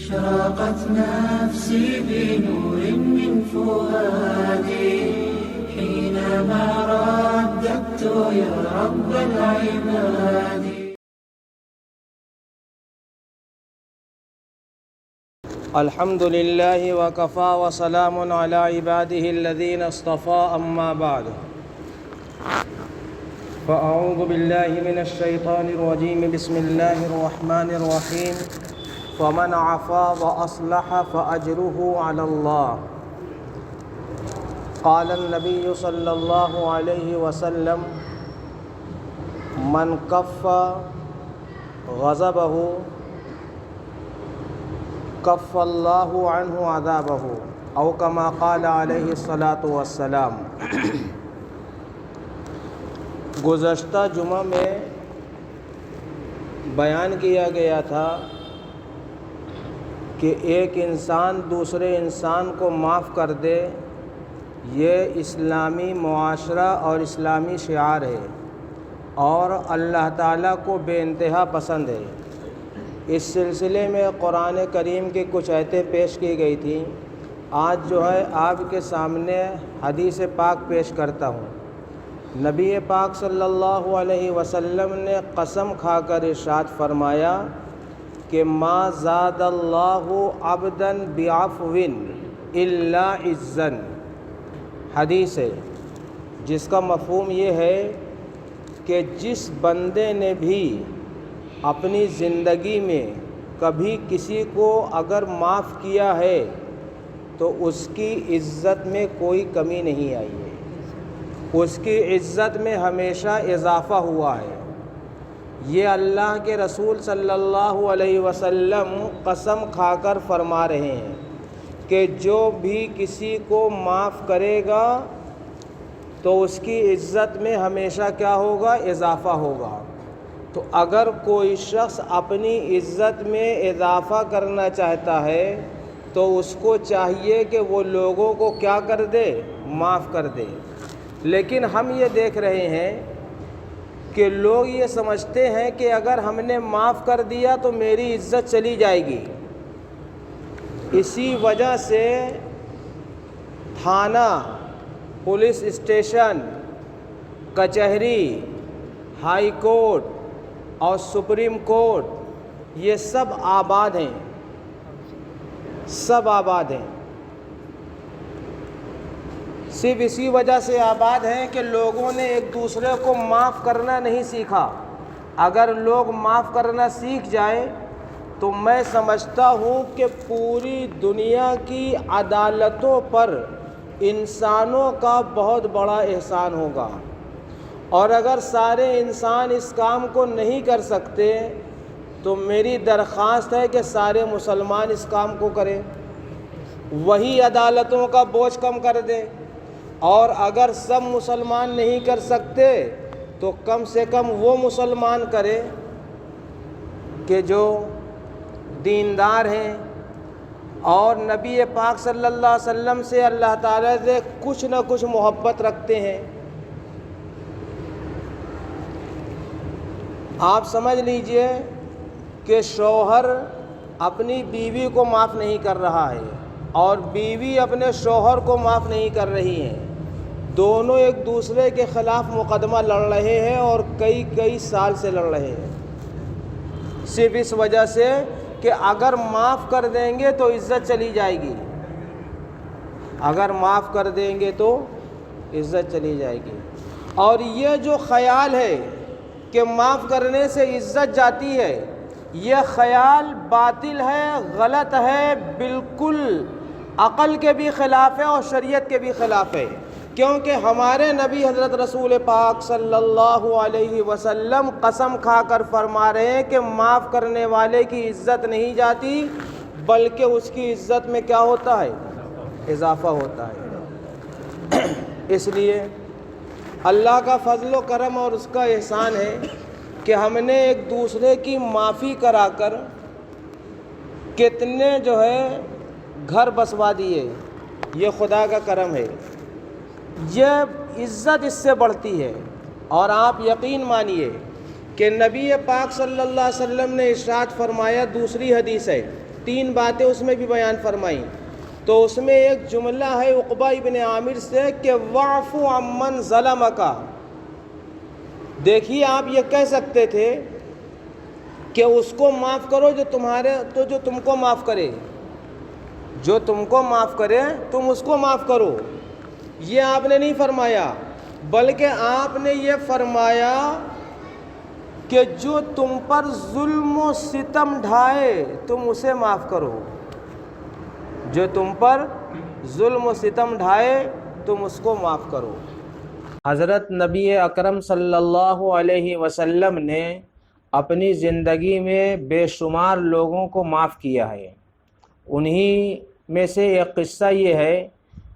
أشرقت نفسي بنور من فؤادي حينما رددت يا رب العباد. الحمد لله وكفى وسلام على عباده الذين اصطفى أما بعد فأعوذ بالله من الشيطان الرجيم بسم الله الرحمن الرحيم فمن عفا وأصلح فأجره على الله. قال النبي صلى الله عليه وسلم من كف غضبه کف اللہ عنہ عذابہ او کما قال علیہ الصلاۃ والسلام. گزشتہ جمعہ میں بیان کیا گیا تھا کہ ایک انسان دوسرے انسان کو معاف کر دے، یہ اسلامی معاشرہ اور اسلامی شعار ہے اور اللہ تعالیٰ کو بے انتہا پسند ہے. اس سلسلے میں قرآن کریم کی کچھ آیتیں پیش کی گئی تھیں. آج جو ہے آپ کے سامنے حدیث پاک پیش کرتا ہوں. نبی پاک صلی اللہ علیہ وسلم نے قسم کھا کر ارشاد فرمایا کہ ما زاد اللہ عبدا بعفو الا عزا. حدیث ہے جس کا مفہوم یہ ہے کہ جس بندے نے بھی اپنی زندگی میں کبھی کسی کو اگر معاف کیا ہے تو اس کی عزت میں کوئی کمی نہیں آئی ہے، اس کی عزت میں ہمیشہ اضافہ ہوا ہے. یہ اللہ کے رسول صلی اللہ علیہ وسلم قسم کھا کر فرما رہے ہیں کہ جو بھی کسی کو معاف کرے گا تو اس کی عزت میں ہمیشہ کیا ہوگا؟ اضافہ ہوگا. تو اگر کوئی شخص اپنی عزت میں اضافہ کرنا چاہتا ہے تو اس کو چاہیے کہ وہ لوگوں کو کیا کر دے؟ معاف کر دے. لیکن ہم یہ دیکھ رہے ہیں کہ لوگ یہ سمجھتے ہیں کہ اگر ہم نے معاف کر دیا تو میری عزت چلی جائے گی. اسی وجہ سے تھانہ، پولیس اسٹیشن، کچہری، ہائی کورٹ اور سپریم کورٹ یہ سب آباد ہیں، سب آباد ہیں. صرف اسی وجہ سے آباد ہیں کہ لوگوں نے ایک دوسرے کو معاف کرنا نہیں سیکھا. اگر لوگ معاف کرنا سیکھ جائیں تو میں سمجھتا ہوں کہ پوری دنیا کی عدالتوں پر انسانوں کا بہت بڑا احسان ہوگا. اور اگر سارے انسان اس کام کو نہیں کر سکتے تو میری درخواست ہے کہ سارے مسلمان اس کام کو کریں، وہی عدالتوں کا بوجھ کم کر دیں. اور اگر سب مسلمان نہیں کر سکتے تو کم سے کم وہ مسلمان کرے کہ جو دیندار ہیں اور نبی پاک صلی اللہ علیہ وسلم سے اللہ تعالیٰ سے کچھ نہ کچھ محبت رکھتے ہیں. آپ سمجھ لیجئے کہ شوہر اپنی بیوی کو معاف نہیں کر رہا ہے اور بیوی اپنے شوہر کو معاف نہیں کر رہی ہیں. دونوں ایک دوسرے کے خلاف مقدمہ لڑ رہے ہیں اور کئی سال سے لڑ رہے ہیں، صرف اس وجہ سے کہ اگر معاف کر دیں گے تو عزت چلی جائے گی، اگر معاف کر دیں گے تو عزت چلی جائے گی. اور یہ جو خیال ہے کہ معاف کرنے سے عزت جاتی ہے، یہ خیال باطل ہے، غلط ہے، بالکل عقل کے بھی خلاف ہے اور شریعت کے بھی خلاف ہے. کیونکہ ہمارے نبی حضرت رسول پاک صلی اللہ علیہ وسلم قسم کھا کر فرما رہے ہیں کہ معاف کرنے والے کی عزت نہیں جاتی بلکہ اس کی عزت میں کیا ہوتا ہے؟ اضافہ ہوتا ہے. اس لیے اللہ کا فضل و کرم اور اس کا احسان ہے کہ ہم نے ایک دوسرے کی معافی کرا کر کتنے جو ہے گھر بسوا دیے. یہ خدا کا کرم ہے. یہ عزت اس سے بڑھتی ہے. اور آپ یقین مانیے کہ نبی پاک صلی اللہ علیہ وسلم نے ارشاد فرمایا، دوسری حدیث ہے، 3 باتیں اس میں بھی بیان فرمائیں۔ تو اس میں ایک جملہ ہے عقبہ ابن عامر سے کہ واعف عمن ظلمک۔ دیکھیے آپ یہ کہہ سکتے تھے کہ اس کو معاف کرو جو تم کو معاف کرے، جو تم کو معاف کرے تم اس کو معاف کرو، یہ آپ نے نہیں فرمایا، بلکہ آپ نے یہ فرمایا کہ جو تم پر ظلم و ستم ڈھائے تم اسے معاف کرو، جو تم پر ظلم و ستم ڈھائے تم اس کو معاف کرو۔ حضرت نبی اکرم صلی اللہ علیہ وسلم نے اپنی زندگی میں بے شمار لوگوں کو معاف کیا ہے۔ انہی میں سے ایک قصہ یہ ہے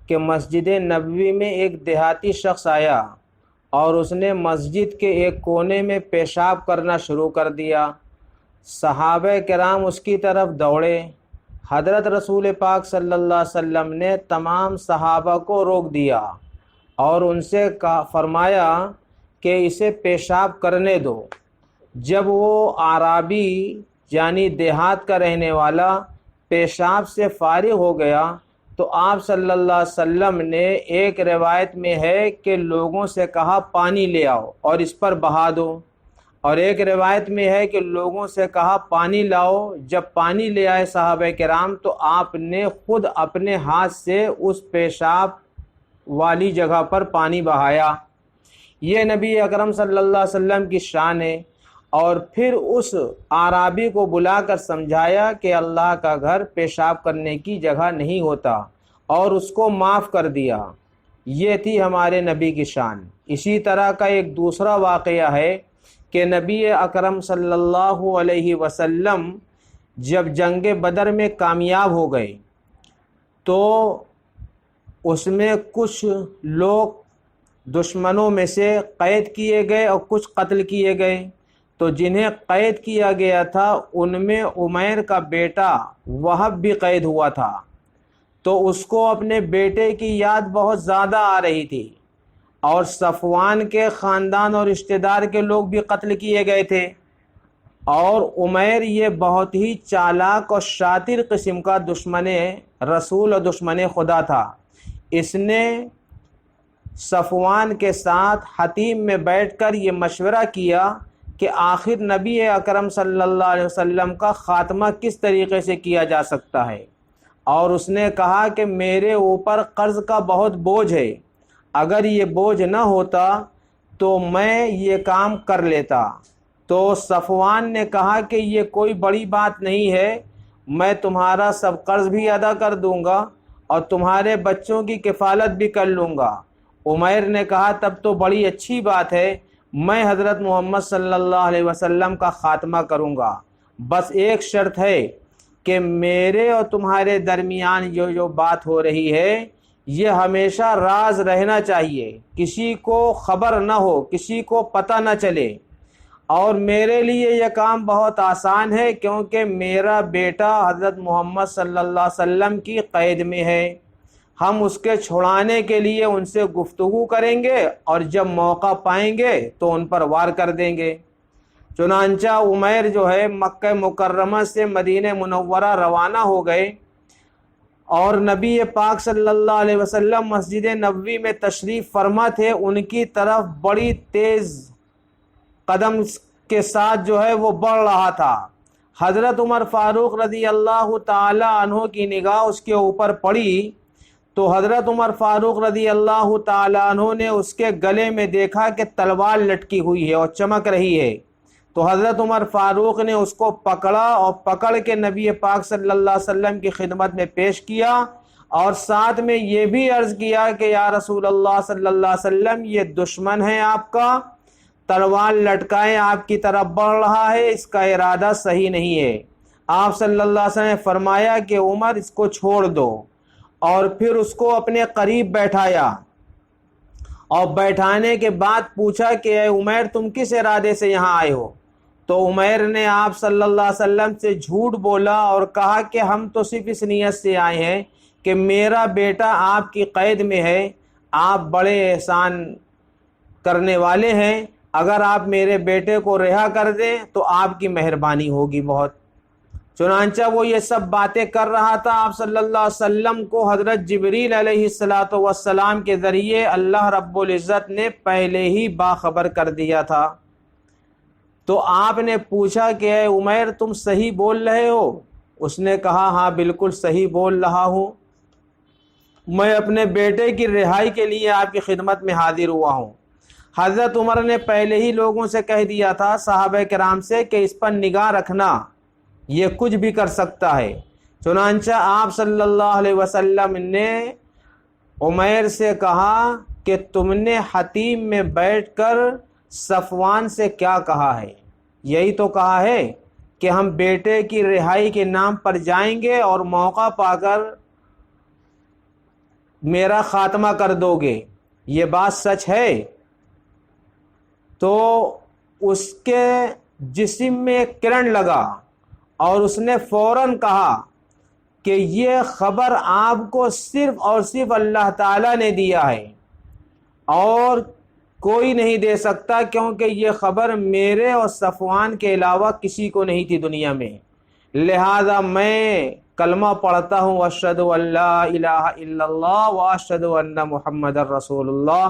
کہ مسجد نبوی میں ایک دیہاتی شخص آیا اور اس نے مسجد کے ایک کونے میں پیشاب کرنا شروع کر دیا۔ صحابہ کرام اس کی طرف دوڑے۔ حضرت رسول پاک صلی اللہ علیہ وسلم نے تمام صحابہ کو روک دیا اور ان سے فرمایا کہ اسے پیشاب کرنے دو۔ جب وہ اعرابی یعنی دیہات کا رہنے والا پیشاب سے فارغ ہو گیا تو آپ صلی اللہ علیہ وسلم نے، ایک روایت میں ہے کہ لوگوں سے کہا پانی لے آؤ اور اس پر بہا دو، اور ایک روایت میں ہے کہ لوگوں سے کہا پانی لاؤ۔ جب پانی لے آئے صحابہ کرام تو آپ نے خود اپنے ہاتھ سے اس پیشاب والی جگہ پر پانی بہایا۔ یہ نبی اکرم صلی اللہ علیہ وسلم کی شان ہے۔ اور پھر اس اعرابی کو بلا کر سمجھایا کہ اللہ کا گھر پیشاب کرنے کی جگہ نہیں ہوتا، اور اس کو معاف کر دیا۔ یہ تھی ہمارے نبی کی شان۔ اسی طرح کا ایک دوسرا واقعہ ہے کہ نبی اکرم صلی اللہ علیہ وسلم جب جنگ بدر میں کامیاب ہو گئے تو اس میں کچھ لوگ دشمنوں میں سے قید کیے گئے اور کچھ قتل کیے گئے۔ تو جنہیں قید کیا گیا تھا ان میں عمیر کا بیٹا وہب بھی قید ہوا تھا، تو اس کو اپنے بیٹے کی یاد بہت زیادہ آ رہی تھی، اور صفوان کے خاندان اور رشتہ دار کے لوگ بھی قتل کیے گئے تھے۔ اور عمیر یہ بہت ہی چالاک اور شاطر قسم کا دشمن رسول اور دشمن خدا تھا۔ اس نے صفوان کے ساتھ حتیم میں بیٹھ کر یہ مشورہ کیا کہ آخر نبی اکرم صلی اللہ علیہ وسلم کا خاتمہ کس طریقے سے کیا جا سکتا ہے، اور اس نے کہا کہ میرے اوپر قرض کا بہت بوجھ ہے، اگر یہ بوجھ نہ ہوتا تو میں یہ کام کر لیتا۔ تو صفوان نے کہا کہ یہ کوئی بڑی بات نہیں ہے، میں تمہارا سب قرض بھی ادا کر دوں گا اور تمہارے بچوں کی کفالت بھی کر لوں گا۔ عمیر نے کہا تب تو بڑی اچھی بات ہے، میں حضرت محمد صلی اللہ علیہ وسلم کا خاتمہ کروں گا، بس ایک شرط ہے کہ میرے اور تمہارے درمیان جو بات ہو رہی ہے یہ ہمیشہ راز رہنا چاہیے، کسی کو خبر نہ ہو، کسی کو پتہ نہ چلے۔ اور میرے لیے یہ کام بہت آسان ہے کیونکہ میرا بیٹا حضرت محمد صلی اللہ علیہ وسلم کی قید میں ہے، ہم اس کے چھڑانے کے لیے ان سے گفتگو کریں گے اور جب موقع پائیں گے تو ان پر وار کر دیں گے۔ چنانچہ عمیر جو ہے مکہ مکرمہ سے مدینہ منورہ روانہ ہو گئے، اور نبی پاک صلی اللہ علیہ وسلم مسجد نبوی میں تشریف فرما تھے، ان کی طرف بڑی تیز قدم کے ساتھ جو ہے وہ بڑھ رہا تھا۔ حضرت عمر فاروق رضی اللہ تعالی عنہ کی نگاہ اس کے اوپر پڑی تو حضرت عمر فاروق رضی اللہ تعالی عنہ نے اس کے گلے میں دیکھا کہ تلوار لٹکی ہوئی ہے اور چمک رہی ہے، تو حضرت عمر فاروق نے اس کو پکڑا اور پکڑ کے نبی پاک صلی اللہ علیہ وسلم کی خدمت میں پیش کیا، اور ساتھ میں یہ بھی عرض کیا کہ یا رسول اللہ صلی اللہ علیہ وسلم یہ دشمن ہے آپ کا، تلوار لٹکائے آپ کی طرف بڑھ رہا ہے، اس کا ارادہ صحیح نہیں ہے۔ آپ صلی اللہ علیہ وسلم نے فرمایا کہ عمر اس کو چھوڑ دو، اور پھر اس کو اپنے قریب بیٹھایا، اور بیٹھانے کے بعد پوچھا کہ اے عمیر تم کس ارادے سے یہاں آئے ہو؟ تو عمیر نے آپ صلی اللہ علیہ وسلم سے جھوٹ بولا اور کہا کہ ہم تو صرف اس نیت سے آئے ہیں کہ میرا بیٹا آپ کی قید میں ہے، آپ بڑے احسان کرنے والے ہیں، اگر آپ میرے بیٹے کو رہا کر دیں تو آپ کی مہربانی ہوگی بہت۔ چنانچہ وہ یہ سب باتیں کر رہا تھا، آپ صلی اللہ علیہ وسلم کو حضرت جبریل علیہ السلام کے ذریعے اللہ رب العزت نے پہلے ہی باخبر کر دیا تھا۔ تو آپ نے پوچھا کہ اے عمیر تم صحیح بول رہے ہو؟ اس نے کہا ہاں بالکل صحیح بول رہا ہوں، میں اپنے بیٹے کی رہائی کے لیے آپ کی خدمت میں حاضر ہوا ہوں۔ حضرت عمر نے پہلے ہی لوگوں سے کہہ دیا تھا، صحابہ کرام سے، کہ اس پر نگاہ رکھنا، یہ کچھ بھی کر سکتا ہے۔ چنانچہ آپ صلی اللہ علیہ وسلم نے عمیر سے کہا کہ تم نے حتیم میں بیٹھ کر صفوان سے کیا کہا ہے؟ یہی تو کہا ہے کہ ہم بیٹے کی رہائی کے نام پر جائیں گے اور موقع پا کر میرا خاتمہ کر دو گے، یہ بات سچ ہے؟ تو اس کے جسم میں ایک کرنٹ لگا اور اس نے فوراً کہا کہ یہ خبر آپ کو صرف اور صرف اللہ تعالیٰ نے دیا ہے اور کوئی نہیں دے سکتا، کیونکہ یہ خبر میرے اور صفوان کے علاوہ کسی کو نہیں تھی دنیا میں، لہذا میں کلمہ پڑھتا ہوں، اشہد ان لا الہ الا اللہ و اشہد ان محمد رسول اللہ،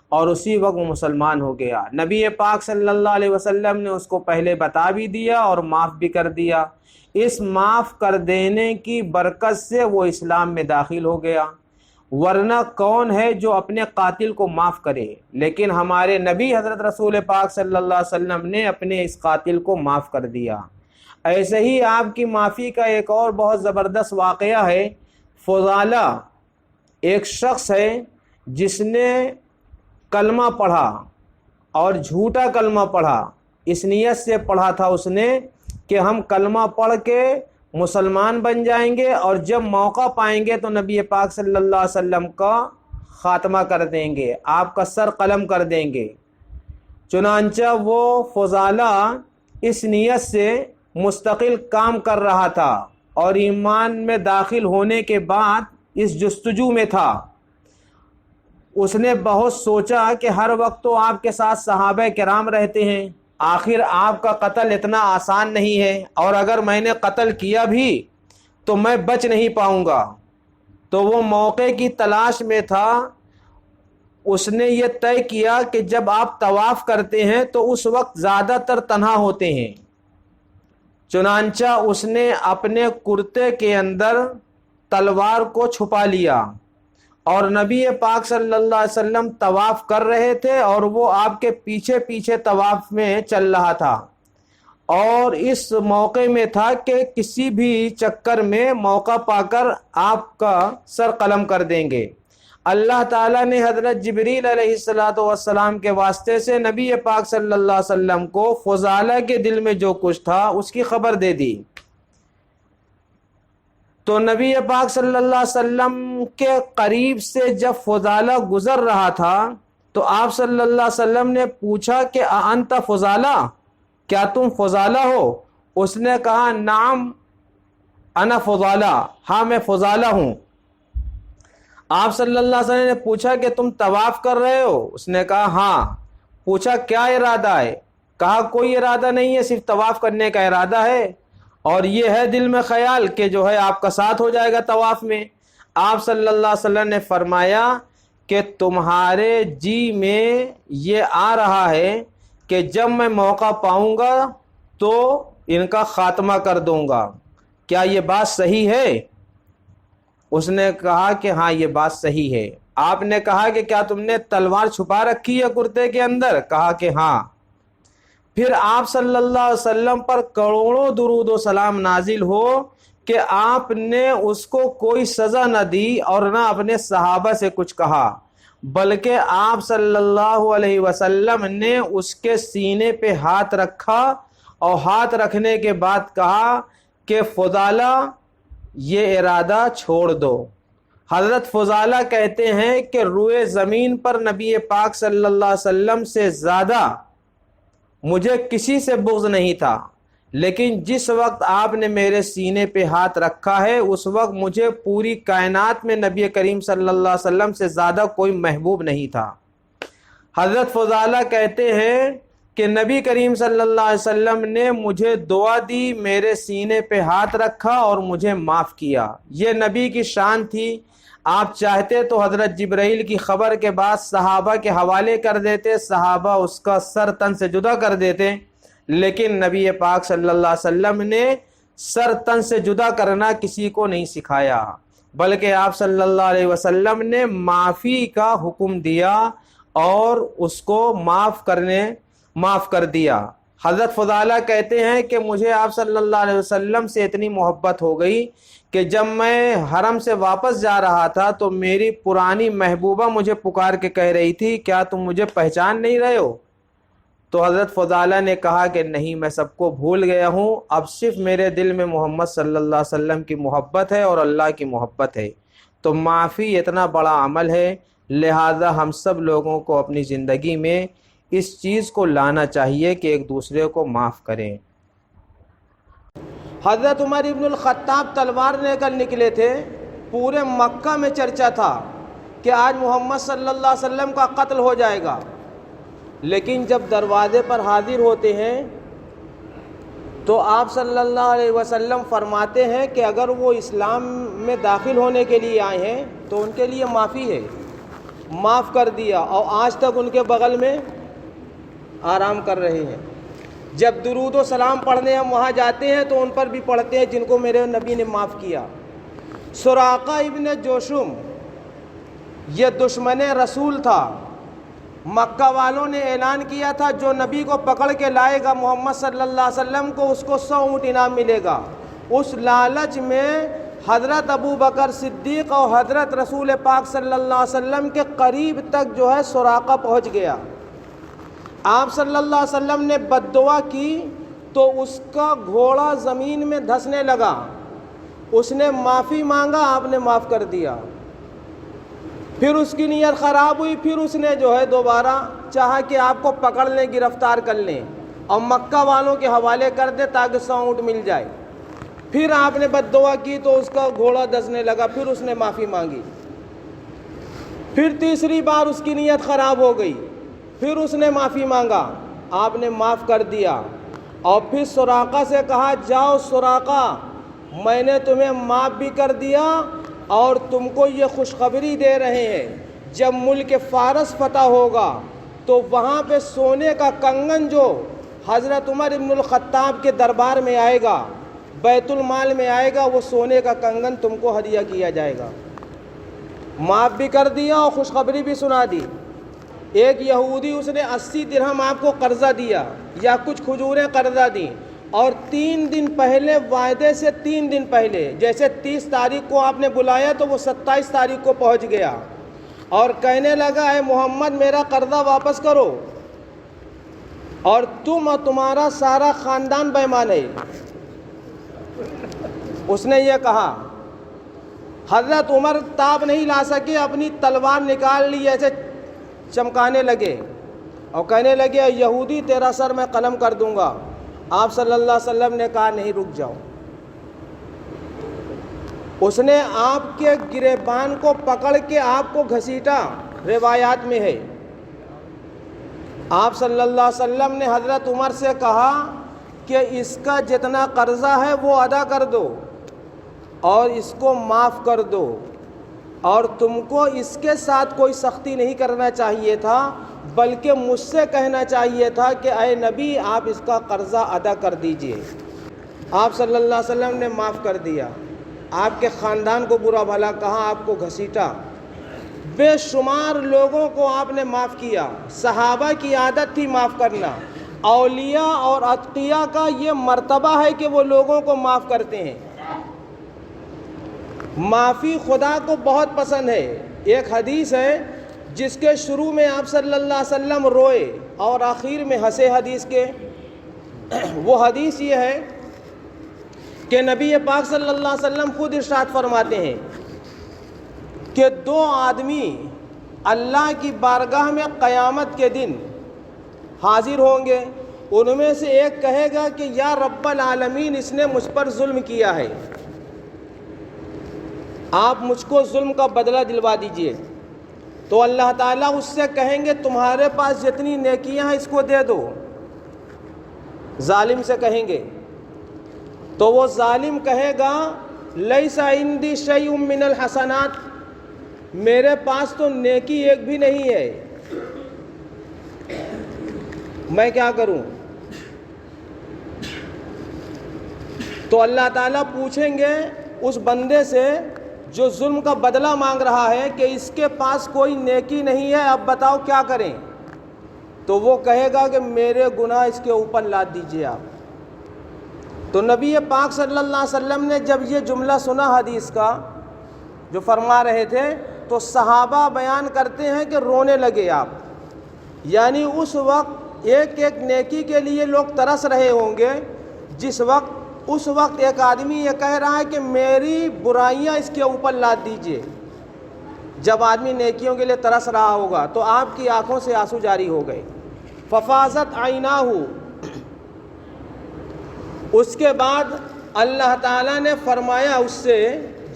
اور اسی وقت وہ مسلمان ہو گیا۔ نبی پاک صلی اللہ علیہ وسلم نے اس کو پہلے بتا بھی دیا اور معاف بھی کر دیا۔ اس معاف کر دینے کی برکت سے وہ اسلام میں داخل ہو گیا، ورنہ کون ہے جو اپنے قاتل کو معاف کرے؟ لیکن ہمارے نبی حضرت رسول پاک صلی اللہ علیہ وسلم نے اپنے اس قاتل کو معاف کر دیا۔ ایسے ہی آپ کی معافی کا ایک اور بہت زبردست واقعہ ہے۔ فضالہ ایک شخص ہے جس نے کلمہ پڑھا اور جھوٹا کلمہ پڑھا، اس نیت سے پڑھا تھا اس نے کہ ہم کلمہ پڑھ کے مسلمان بن جائیں گے اور جب موقع پائیں گے تو نبی پاک صلی اللہ علیہ وسلم کا خاتمہ کر دیں گے، آپ کا سر قلم کر دیں گے۔ چنانچہ وہ فضالہ اس نیت سے مستقل کام کر رہا تھا اور ایمان میں داخل ہونے کے بعد اس جستجو میں تھا۔ اس نے بہت سوچا کہ ہر وقت تو آپ کے ساتھ صحابہ کرام رہتے ہیں، آخر آپ کا قتل اتنا آسان نہیں ہے، اور اگر میں نے قتل کیا بھی تو میں بچ نہیں پاؤں گا۔ تو وہ موقع کی تلاش میں تھا۔ اس نے یہ طے کیا کہ جب آپ طواف کرتے ہیں تو اس وقت زیادہ تر تنہا ہوتے ہیں۔ چنانچہ اس نے اپنے کرتے کے اندر تلوار کو چھپا لیا اور نبی پاک صلی اللہ علیہ وسلم طواف کر رہے تھے اور وہ آپ کے پیچھے پیچھے طواف میں چل رہا تھا، اور اس موقع میں تھا کہ کسی بھی چکر میں موقع پا کر آپ کا سر قلم کر دیں گے۔ اللہ تعالیٰ نے حضرت جبریل علیہ السلام کے واسطے سے نبی پاک صلی اللہ علیہ وسلم کو فضالہ کے دل میں جو کچھ تھا اس کی خبر دے دی۔ تو نبی پاک صلی اللہ علیہ وسلم کے قریب سے جب فضالہ گزر رہا تھا تو آپ صلی اللہ علیہ وسلم نے پوچھا کہ انت فضالہ، کیا تم فضالہ ہو؟ اس نے کہا نعم انا فضالہ، ہاں میں فضالہ ہوں۔ آپ صلی اللہ علیہ وسلم نے پوچھا کہ تم طواف کر رہے ہو؟ اس نے کہا ہاں۔ پوچھا کیا ارادہ ہے؟ کہا کوئی ارادہ نہیں ہے، صرف طواف کرنے کا ارادہ ہے، اور یہ ہے دل میں خیال کہ جو ہے آپ کا ساتھ ہو جائے گا طواف میں۔ آپ صلی اللہ علیہ وسلم نے فرمایا کہ تمہارے جی میں یہ آ رہا ہے کہ جب میں موقع پاؤں گا تو ان کا خاتمہ کر دوں گا، کیا یہ بات صحیح ہے؟ اس نے کہا کہ ہاں یہ بات صحیح ہے۔ آپ نے کہا کہ کیا تم نے تلوار چھپا رکھی ہے کرتے کے اندر؟ کہا کہ ہاں۔ پھر آپ صلی اللہ علیہ وسلم پر کروڑوں درود و سلام نازل ہو کہ آپ نے اس کو کوئی سزا نہ دی اور نہ اپنے صحابہ سے کچھ کہا، بلکہ آپ صلی اللہ علیہ وسلم نے اس کے سینے پہ ہاتھ رکھا اور ہاتھ رکھنے کے بعد کہا کہ فضالہ یہ ارادہ چھوڑ دو۔ حضرت فضالہ کہتے ہیں کہ روئے زمین پر نبی پاک صلی اللہ علیہ وسلم سے زیادہ مجھے کسی سے بغض نہیں تھا، لیکن جس وقت آپ نے میرے سینے پہ ہاتھ رکھا ہے اس وقت مجھے پوری کائنات میں نبی کریم صلی اللہ علیہ وسلم سے زیادہ کوئی محبوب نہیں تھا۔ حضرت فضالہ کہتے ہیں کہ نبی کریم صلی اللہ علیہ وسلم نے مجھے دعا دی، میرے سینے پہ ہاتھ رکھا اور مجھے معاف کیا۔ یہ نبی کی شان تھی۔ آپ چاہتے تو حضرت جبرائیل کی خبر کے بعد صحابہ کے حوالے کر دیتے، صحابہ اس کا سر تن سے جدا کر دیتے، لیکن نبی پاک صلی اللہ علیہ وسلم نے سر تن سے جدا کرنا کسی کو نہیں سکھایا، بلکہ آپ صلی اللہ علیہ وسلم نے معافی کا حکم دیا اور اس کو معاف کر دیا۔ حضرت فضالہ کہتے ہیں کہ مجھے آپ صلی اللہ علیہ وسلم سے اتنی محبت ہو گئی کہ جب میں حرم سے واپس جا رہا تھا تو میری پرانی محبوبہ مجھے پکار کے کہہ رہی تھی، کیا تم مجھے پہچان نہیں رہے ہو؟ تو حضرت فضالہ نے کہا کہ نہیں، میں سب کو بھول گیا ہوں، اب صرف میرے دل میں محمد صلی اللہ علیہ وسلم کی محبت ہے اور اللہ کی محبت ہے۔ تو معافی اتنا بڑا عمل ہے، لہذا ہم سب لوگوں کو اپنی زندگی میں اس چیز کو لانا چاہیے کہ ایک دوسرے کو معاف کریں۔ حضرت عمر ابن الخطاب تلوار لے کر نکلے تھے، پورے مکہ میں چرچا تھا کہ آج محمد صلی اللہ علیہ وسلم کا قتل ہو جائے گا، لیکن جب دروازے پر حاضر ہوتے ہیں تو آپ صلی اللہ علیہ وسلم فرماتے ہیں کہ اگر وہ اسلام میں داخل ہونے کے لیے آئے ہیں تو ان کے لیے معافی ہے، معاف کر دیا، اور آج تک ان کے بغل میں آرام کر رہے ہیں۔ جب درود و سلام پڑھنے ہم وہاں جاتے ہیں تو ان پر بھی پڑھتے ہیں جن کو میرے نبی نے معاف کیا۔ سراقہ ابن جوشم یہ دشمن رسول تھا، مکہ والوں نے اعلان کیا تھا جو نبی کو پکڑ کے لائے گا محمد صلی اللہ علیہ وسلم کو، اس کو 100 اونٹ انعام ملے گا۔ اس لالچ میں حضرت ابو بکر صدیق اور حضرت رسول پاک صلی اللہ علیہ وسلم کے قریب تک جو ہے سراقہ پہنچ گیا۔ آپ صلی اللہ علیہ وسلم نے بد دعا کی تو اس کا گھوڑا زمین میں دھسنے لگا، اس نے معافی مانگا، آپ نے معاف کر دیا۔ پھر اس کی نیت خراب ہوئی، پھر اس نے جو ہے دوبارہ چاہا کہ آپ کو پکڑ لیں، گرفتار کر لیں اور مکہ والوں کے حوالے کر دے تاکہ 100 اونٹ مل جائے۔ پھر آپ نے بد دعا کی تو اس کا گھوڑا دھسنے لگا، پھر اس نے معافی مانگی۔ پھر تیسری بار اس کی نیت خراب ہو گئی، پھر اس نے معافی مانگا، آپ نے معاف کر دیا۔ اور پھر سراقہ سے کہا جاؤ سراقہ، میں نے تمہیں معاف بھی کر دیا اور تم کو یہ خوشخبری دے رہے ہیں جب ملک فارس فتح ہوگا تو وہاں پہ سونے کا کنگن جو حضرت عمر ابن الخطاب کے دربار میں آئے گا، بیت المال میں آئے گا، وہ سونے کا کنگن تم کو ہدیہ کیا جائے گا۔ معاف بھی کر دیا اور خوشخبری بھی سنا دی۔ ایک یہودی اس نے 80 درہم آپ کو قرضہ دیا یا کچھ کھجوریں قرضہ دیں، اور 3 دن پہلے، وعدے سے 3 دن پہلے، جیسے 30 تاریخ کو آپ نے بلایا تو وہ 27 تاریخ کو پہنچ گیا اور کہنے لگا اے محمد میرا قرضہ واپس کرو، اور تم اور تمہارا سارا خاندان بے ایمان ہے۔ اس نے یہ کہا۔ حضرت عمر تاب نہیں لا سکے، اپنی تلوار نکال لی، ایسے چمکانے لگے اور کہنے لگے اے یہودی تیرا سر میں قلم کر دوں گا۔ آپ صلی اللہ علیہ وسلم نے کہا نہیں، رک جاؤ۔ اس نے آپ کے گریبان کو پکڑ کے آپ کو گھسیٹا، روایات میں ہے۔ آپ صلی اللہ علیہ وسلم نے حضرت عمر سے کہا کہ اس کا جتنا قرضہ ہے وہ ادا کر دو اور اس کو معاف کر دو، اور تم کو اس کے ساتھ کوئی سختی نہیں کرنا چاہیے تھا، بلکہ مجھ سے کہنا چاہیے تھا کہ اے نبی آپ اس کا قرضہ ادا کر دیجئے۔ آپ صلی اللہ علیہ وسلم نے معاف کر دیا، آپ کے خاندان کو برا بھلا کہا، آپ کو گھسیٹا، بے شمار لوگوں کو آپ نے معاف کیا۔ صحابہ کی عادت تھی معاف کرنا، اولیاء اور اتقیاء کا یہ مرتبہ ہے کہ وہ لوگوں کو معاف کرتے ہیں۔ معافی خدا کو بہت پسند ہے۔ ایک حدیث ہے جس کے شروع میں آپ صلی اللہ علیہ وسلم روئے اور آخر میں ہنسے حدیث کے۔ وہ حدیث یہ ہے کہ نبی پاک صلی اللہ علیہ وسلم خود ارشاد فرماتے ہیں کہ 2 آدمی اللہ کی بارگاہ میں قیامت کے دن حاضر ہوں گے، ان میں سے ایک کہے گا کہ یا رب العالمین اس نے مجھ پر ظلم کیا ہے، آپ مجھ کو ظلم کا بدلہ دلوا دیجئے۔ تو اللہ تعالیٰ اس سے کہیں گے تمہارے پاس جتنی نیکیاں ہیں اس کو دے دو، ظالم سے کہیں گے تو وہ ظالم کہے گا لیس عندی شیء من الحسنات، میرے پاس تو نیکی ایک بھی نہیں ہے، میں کیا کروں؟ تو اللہ تعالیٰ پوچھیں گے اس بندے سے جو ظلم کا بدلہ مانگ رہا ہے کہ اس کے پاس کوئی نیکی نہیں ہے، اب بتاؤ کیا کریں؟ تو وہ کہے گا کہ میرے گناہ اس کے اوپر لاد دیجئے آپ۔ تو نبی پاک صلی اللہ علیہ وسلم نے جب یہ جملہ سنا حدیث کا جو فرما رہے تھے تو صحابہ بیان کرتے ہیں کہ رونے لگے آپ، یعنی اس وقت ایک ایک نیکی کے لیے لوگ ترس رہے ہوں گے، اس وقت ایک آدمی یہ کہہ رہا ہے کہ میری برائیاں اس کے اوپر لاد دیجئے۔ جب آدمی نیکیوں کے لیے ترس رہا ہوگا تو آپ کی آنکھوں سے آنسو جاری ہو گئے، ففاضت عیناہ۔ اس کے بعد اللہ تعالیٰ نے فرمایا اس سے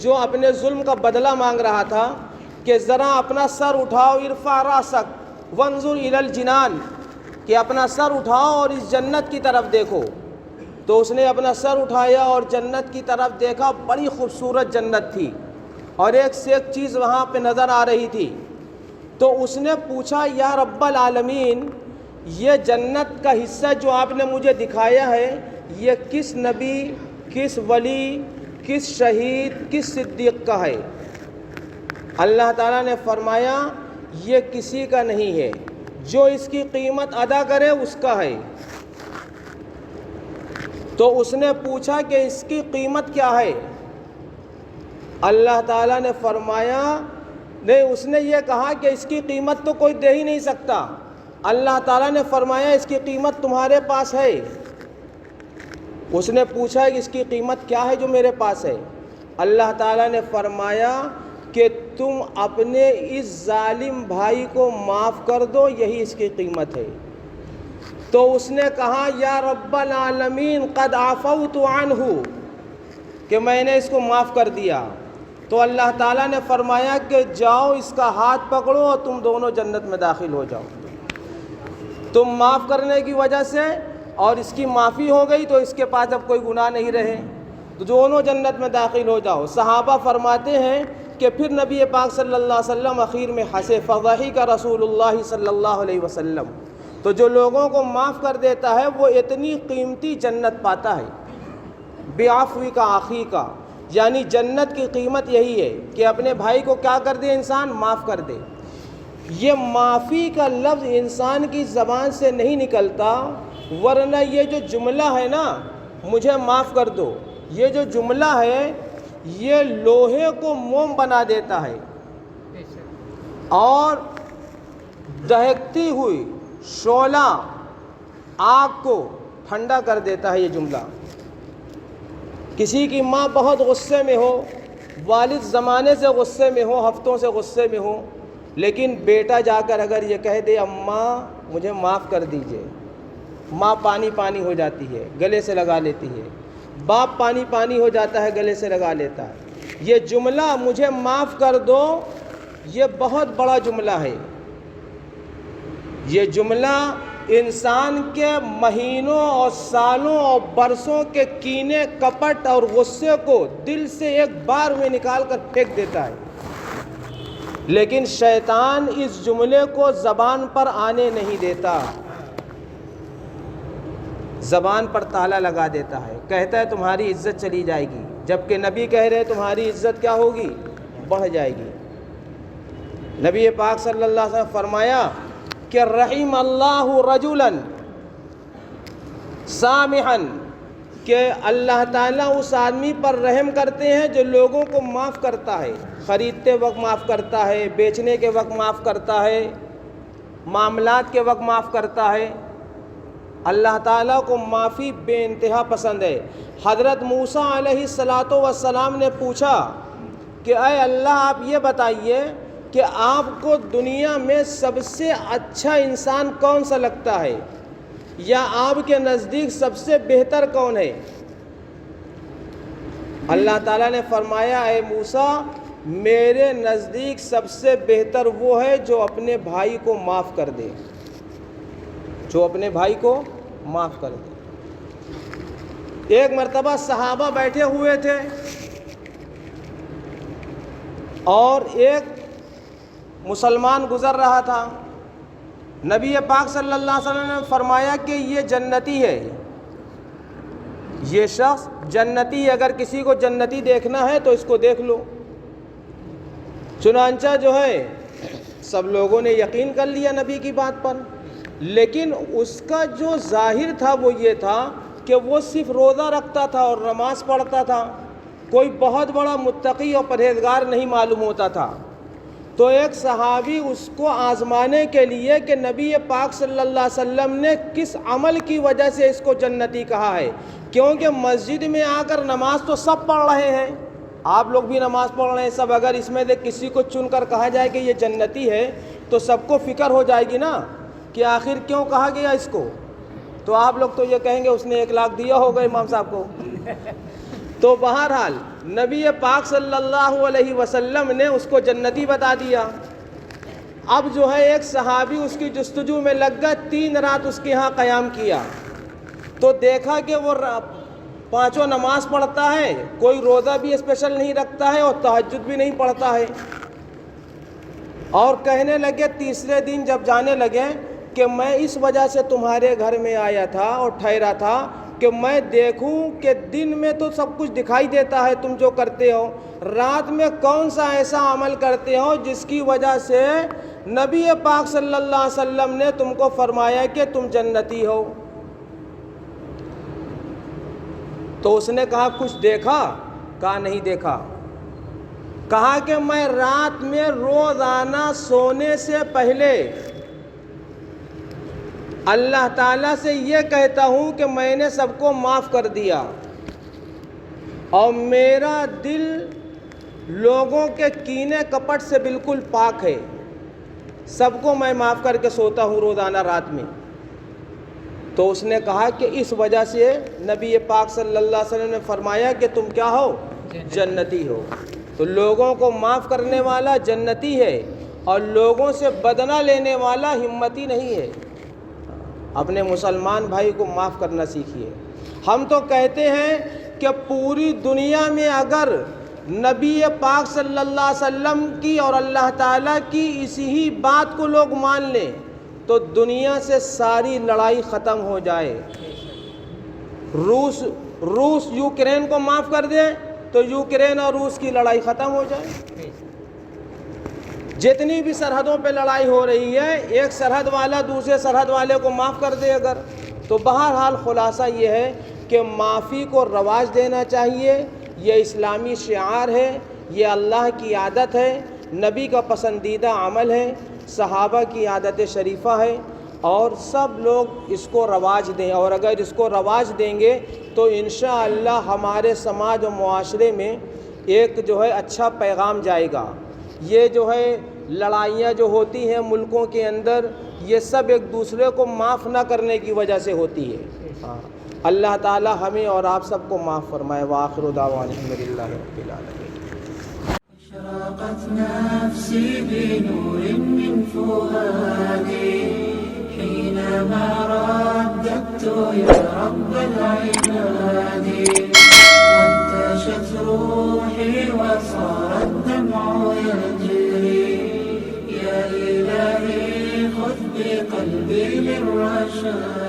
جو اپنے ظلم کا بدلہ مانگ رہا تھا کہ ذرا اپنا سر اٹھاؤ، ارفع راسک وانظر الی الجنان، کہ اپنا سر اٹھاؤ اور اس جنت کی طرف دیکھو۔ تو اس نے اپنا سر اٹھایا اور جنت کی طرف دیکھا، بڑی خوبصورت جنت تھی اور ایک سے ایک چیز وہاں پہ نظر آ رہی تھی۔ تو اس نے پوچھا یا رب العالمین، یہ جنت کا حصہ جو آپ نے مجھے دکھایا ہے یہ کس نبی، کس ولی، کس شہید، کس صدیق کا ہے؟ اللہ تعالیٰ نے فرمایا یہ کسی کا نہیں ہے، جو اس کی قیمت ادا کرے اس کا ہے۔ تو اس نے پوچھا کہ اس کی قیمت کیا ہے؟ اللہ تعالیٰ نے فرمایا نہیں، اس نے یہ کہا کہ اس کی قیمت تو کوئی دے ہی نہیں سکتا۔ اللہ تعالیٰ نے فرمایا اس کی قیمت تمہارے پاس ہے۔ اس نے پوچھا کہ اس کی قیمت کیا ہے جو میرے پاس ہے؟ اللہ تعالیٰ نے فرمایا کہ تم اپنے اس ظالم بھائی کو معاف کر دو، یہی اس کی قیمت ہے۔ تو اس نے کہا یا رب العالمین قد عفوت عنہ، کہ میں نے اس کو معاف کر دیا۔ تو اللہ تعالیٰ نے فرمایا کہ جاؤ اس کا ہاتھ پکڑو اور تم دونوں جنت میں داخل ہو جاؤ۔ تم معاف کرنے کی وجہ سے اور اس کی معافی ہو گئی تو اس کے پاس اب کوئی گناہ نہیں رہے، تو دونوں جنت میں داخل ہو جاؤ۔ صحابہ فرماتے ہیں کہ پھر نبی پاک صلی اللہ علیہ وسلم اخیر میں ہنسے، فضحک رسول اللہ صلی اللہ علیہ وسلم۔ تو جو لوگوں کو معاف کر دیتا ہے وہ اتنی قیمتی جنت پاتا ہے، بعفوی کا آخی کا، یعنی جنت کی قیمت یہی ہے کہ اپنے بھائی کو کیا کر دے انسان؟ معاف کر دے۔ یہ معافی کا لفظ انسان کی زبان سے نہیں نکلتا، ورنہ یہ جو جملہ ہے نا مجھے معاف کر دو، یہ جو جملہ ہے یہ لوہے کو موم بنا دیتا ہے اور دہکتی ہوئی شعلہ آگ کو ٹھنڈا کر دیتا ہے۔ یہ جملہ کسی کی ماں بہت غصے میں ہو، والد زمانے سے غصے میں ہو، ہفتوں سے غصے میں ہو، لیکن بیٹا جا کر اگر یہ کہہ دے اماں مجھے معاف کر دیجئے، ماں پانی پانی ہو جاتی ہے، گلے سے لگا لیتی ہے، باپ پانی پانی ہو جاتا ہے، گلے سے لگا لیتا ہے۔ یہ جملہ مجھے معاف کر دو یہ بہت بڑا جملہ ہے۔ یہ جملہ انسان کے مہینوں اور سالوں اور برسوں کے کینے، کپٹ اور غصے کو دل سے ایک بار میں نکال کر پھینک دیتا ہے، لیکن شیطان اس جملے کو زبان پر آنے نہیں دیتا، زبان پر تالا لگا دیتا ہے، کہتا ہے تمہاری عزت چلی جائے گی، جبکہ نبی کہہ رہے تمہاری عزت کیا ہوگی؟ بڑھ جائے گی۔ نبی پاک صلی اللہ علیہ وسلم فرمایا کہ رحم اللہ رجلا سامحا، کہ اللہ تعالیٰ اس آدمی پر رحم کرتے ہیں جو لوگوں کو معاف کرتا ہے، خریدتے وقت معاف کرتا ہے، بیچنے کے وقت معاف کرتا ہے، معاملات کے وقت معاف کرتا ہے۔ اللہ تعالیٰ کو معافی بے انتہا پسند ہے۔ حضرت موسیٰ علیہ السلام نے پوچھا کہ اے اللہ آپ یہ بتائیے کہ آپ کو دنیا میں سب سے اچھا انسان کون سا لگتا ہے، یا آپ کے نزدیک سب سے بہتر کون ہے؟ اللہ تعالیٰ نے فرمایا اے موسیٰ میرے نزدیک سب سے بہتر وہ ہے جو اپنے بھائی کو معاف کر دے، جو اپنے بھائی کو معاف کر دے۔ ایک مرتبہ صحابہ بیٹھے ہوئے تھے اور ایک مسلمان گزر رہا تھا. نبی پاک صلی اللہ علیہ وسلم نے فرمایا کہ یہ جنتی ہے، یہ شخص جنتی ہے، اگر کسی کو جنتی دیکھنا ہے تو اس کو دیکھ لو. چنانچہ جو ہے سب لوگوں نے یقین کر لیا نبی کی بات پر، لیکن اس کا جو ظاہر تھا وہ یہ تھا کہ وہ صرف روزہ رکھتا تھا اور نماز پڑھتا تھا، کوئی بہت بڑا متقی اور پرہیزگار نہیں معلوم ہوتا تھا. تو ایک صحابی اس کو آزمانے کے لیے کہ نبی پاک صلی اللہ علیہ وسلم نے کس عمل کی وجہ سے اس کو جنتی کہا ہے، کیونکہ مسجد میں آ کر نماز تو سب پڑھ رہے ہیں، آپ لوگ بھی نماز پڑھ رہے ہیں سب، اگر اس میں سے کسی کو چن کر کہا جائے کہ یہ جنتی ہے تو سب کو فکر ہو جائے گی نا کہ آخر کیوں کہا گیا اس کو. تو آپ لوگ تو یہ کہیں گے اس نے 1 لاکھ دیا ہوگا امام صاحب کو. تو بہرحال نبی پاک صلی اللہ علیہ وسلم نے اس کو جنتی بتا دیا. اب جو ہے ایک صحابی اس کی جستجو میں لگ گیا، 3 رات اس کے ہاں قیام کیا تو دیکھا کہ وہ 5 نماز پڑھتا ہے، کوئی روزہ بھی اسپیشل نہیں رکھتا ہے اور تہجد بھی نہیں پڑھتا ہے. اور کہنے لگے تیسرے دن جب جانے لگے کہ میں اس وجہ سے تمہارے گھر میں آیا تھا اور ٹھہرا تھا کہ میں دیکھوں کہ دن میں تو سب کچھ دکھائی دیتا ہے تم جو کرتے ہو، رات میں کون سا ایسا عمل کرتے ہو جس کی وجہ سے نبی پاک صلی اللہ علیہ وسلم نے تم کو فرمایا کہ تم جنتی ہو. تو اس نے کہا کچھ دیکھا؟ کہا نہیں دیکھا. کہا کہ میں رات میں روزانہ سونے سے پہلے اللہ تعالیٰ سے یہ کہتا ہوں کہ میں نے سب کو معاف کر دیا اور میرا دل لوگوں کے کینے کپٹ سے بالکل پاک ہے، سب کو میں معاف کر کے سوتا ہوں روزانہ رات میں. تو اس نے کہا کہ اس وجہ سے نبی پاک صلی اللہ علیہ وسلم نے فرمایا کہ تم کیا ہو؟ جنتی ہو. تو لوگوں کو معاف کرنے والا جنتی ہے اور لوگوں سے بدلہ لینے والا ہمتی نہیں ہے. اپنے مسلمان بھائی کو معاف کرنا سیکھیے. ہم تو کہتے ہیں کہ پوری دنیا میں اگر نبی پاک صلی اللہ علیہ وسلم کی اور اللہ تعالیٰ کی اسی ہی بات کو لوگ مان لیں تو دنیا سے ساری لڑائی ختم ہو جائے. روس یوکرین کو معاف کر دے تو یوکرین اور روس کی لڑائی ختم ہو جائے. جتنی بھی سرحدوں پہ لڑائی ہو رہی ہے، ایک سرحد والا دوسرے سرحد والے کو معاف کر دے اگر. تو بہرحال خلاصہ یہ ہے کہ معافی کو رواج دینا چاہیے. یہ اسلامی شعار ہے، یہ اللہ کی عادت ہے، نبی کا پسندیدہ عمل ہے، صحابہ کی عادت شریفہ ہے اور سب لوگ اس کو رواج دیں. اور اگر اس کو رواج دیں گے تو انشاءاللہ ہمارے سماج و معاشرے میں ایک جو ہے اچھا پیغام جائے گا. یہ جو ہے لڑائیاں جو ہوتی ہیں ملکوں کے اندر، یہ سب ایک دوسرے کو معاف نہ کرنے کی وجہ سے ہوتی ہے. اللہ تعالی ہمیں اور آپ سب کو معاف فرمائے. وآخر دعوانا الحمدللہ رب العالمین. أشرقت نفسي بنور من فؤادي حينما رددت يا رب العباد وانتشت روحي وصار الدمع يجري يا إلهي خذ بقلبي للرشاد.